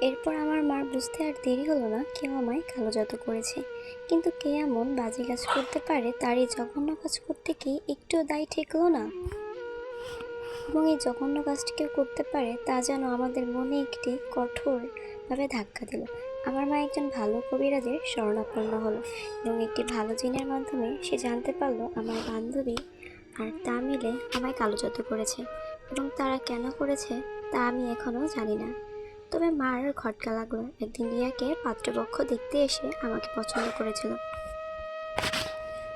এরপর আমার মার বুঝতে আর দেরি হলো না কেউ আমায় কালো জাদু করেছে। কিন্তু কে এমন বাজে কাজ করতে পারে তার এই জঘন্য কাজ করতে কি একটুও দায় ঠেকলো না। এবং এই জঘন্য কাজটি কেউ করতে পারে তা যেন আমাদের মনে একটি কঠোরভাবে ধাক্কা দিল। আমার মা একজন ভালো কবিরাজের শরণাপন্ন হলো এবং একটি ভালো জিনের মাধ্যমে সে জানতে পারলো আমার বান্ধবী আর তা মিলে আমায় কালো জাদু করেছে। এবং তারা কেন করেছে তা আমি এখনও জানি না। তবে মার খটকা লাগলো, একদিন রিয়াকে পাত্রপক্ষ দেখতে এসে আমাকে পছন্দ করেছিল।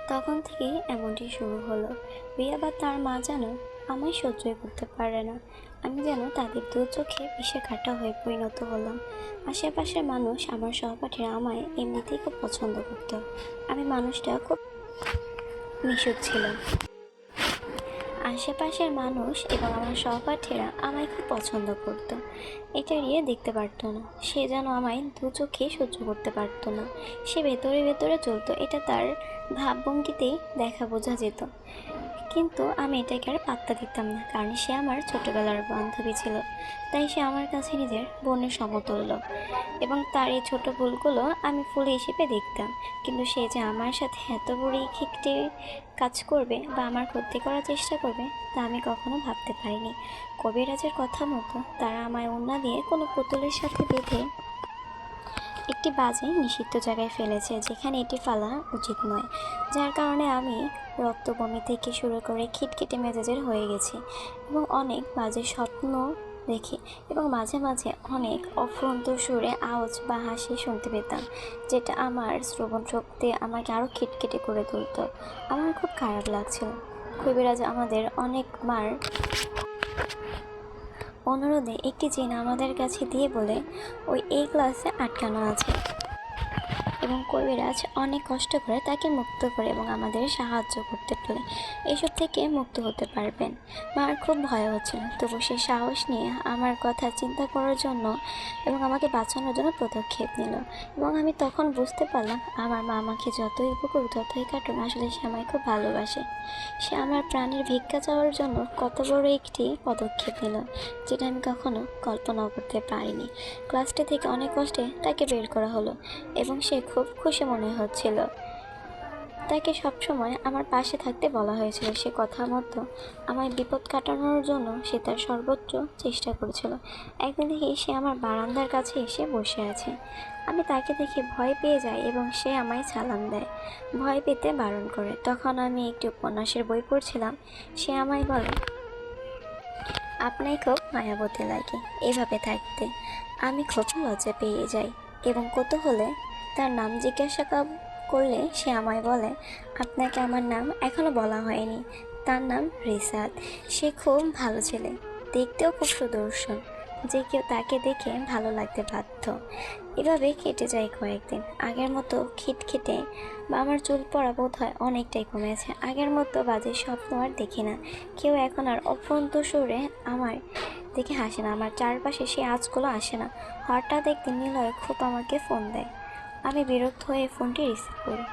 তখন থেকে এমনটি শুরু হলো। রিয়া বা তার মা যেন আমায় সহ্যই করতে পারে না। আমি যেন তাদের দু চোখে বিষে কাটা হয়ে পরিণত হলাম। আশেপাশের মানুষ, আমার সহপাঠীরা আমায় এমনিতেই খুব পছন্দ করত। আমি মানুষটা খুব মিশুক ছিলাম। আশেপাশের মানুষ এবং আমার সহপাঠীরা আমায় খুব পছন্দ করত। এটা রিয়া দেখতে পারতো না। সে যেন আমায় দু চোখে সহ্য করতে পারতো না। সে ভেতরে ভেতরে চলতো, এটা তার ভাবভঙ্গিতেই দেখা বোঝা যেত। কিন্তু আমি এটাকে আর পাত্তা দিতাম না, কারণ সে আমার ছোটবেলার বান্ধবী ছিল। তাই সে আমার কাছে নিজের বোনের সমতুল্য এবং তার এই ছোট ভুলগুলো আমি ফুল হিসেবে দেখতাম। কিন্তু সে যে আমার সাথে এত বড় খিকটে কাজ করবে বা আমার ক্ষতি করার চেষ্টা করবে তা আমি কখনো ভাবতে পারিনি। কবিরাজের কথা মতো তারা আমায় ওড়না দিয়ে কোনো পুতুলের সাথে বেঁধে একটি বাজে নিষিদ্ধ জায়গায় ফেলেছে, যেখানে এটি ফেলা উচিত নয়। যার কারণে আমি রক্ত বমি থেকে শুরু করে খিটখিটে মেজাজের হয়ে গেছি এবং অনেক বাজে স্বপ্ন দেখি এবং মাঝে মাঝে অনেক অফুরন্ত সুরে আওয়াজ বা হাসি শুনতে পেতাম, যেটা আমার শ্রবণ শক্তি আমাকে আরও খিটখিটে করে তুলত। আমার খুব খারাপ লাগছিল। কবিরাজ আমাদের অনেকবার অনুরোধে একটি জিন আমাদের কাছে দিয়ে বলে ওই এই ক্লাসে আটকানো আছে এবং কবিরাজ অনেক কষ্ট করে তাকে মুক্ত করে এবং আমাদের সাহায্য করতে বলে এসব থেকে মুক্ত হতে পারবেন। মার খুব ভয় হচ্ছিল, তবু সে সাহস নিয়ে আমার কথা চিন্তা করার জন্য এবং আমাকে বাঁচানোর জন্য পদক্ষেপ নিল। এবং আমি তখন বুঝতে পারলাম আমার মা আমাকে যতই উপকার যতই কাটুন, আসলে সে আমায় খুব ভালোবাসে। সে আমার প্রাণের ভিক্ষা চাওয়ার জন্য কত বড় একটি পদক্ষেপ নিল, যেটা আমি কখনো কল্পনাও করতে পারিনি। ক্লাসটি থেকে অনেক কষ্টে তাকে বের করা হলো এবং সে খুব খুশি মনে হচ্ছিল। তাকে সবসময় আমার পাশে থাকতে বলা হয়েছিল। সে কথা মতো আমায় বিপদ কাটানোর জন্য সে তার সর্বোচ্চ চেষ্টা করেছিল। একদিন দেখি সে আমার বারান্দার কাছে এসে বসে আছে। আমি তাকে দেখে ভয় পেয়ে যাই এবং সে আমায় সালাম দেয়, ভয় পেতে বারণ করে। তখন আমি একটি উপন্যাসের বই পড়ছিলাম। সে আমায় বলে, আপনাকে খুব মায়াবতী লাগে এভাবে থাকতে। আমি খুব লজ্জা পেয়ে যাই এবং কৌতূহলে তার নাম জিজ্ঞাসা করলে সে আমায় বলে, আপনাকে আমার নাম এখনো বলা হয়নি। তার নাম রিসাত। সে খুব ভালো ছেলে, দেখতেও খুব সুদর্শন, যে কেউ তাকে দেখে ভালো লাগতে বাধ্য। এভাবে কেটে যায় কয়েকদিন। আগের মতো খিটখিটে বা আমার চুল পড়া বোধ হয় অনেকটাই কমেছে। আগের মতো বাজে স্বপ্ন আর দেখি না। কেউ এখন আর অফুরন্ত সুরে আমার দেখে হাসে না। আমার চারপাশে সেই আঁচগুলো আসে না। হঠাৎ একদিন নিলয় খুব আমাকে ফোন দেয়। আমি বিরক্ত হয়ে ফোনটি রিসিভ করি।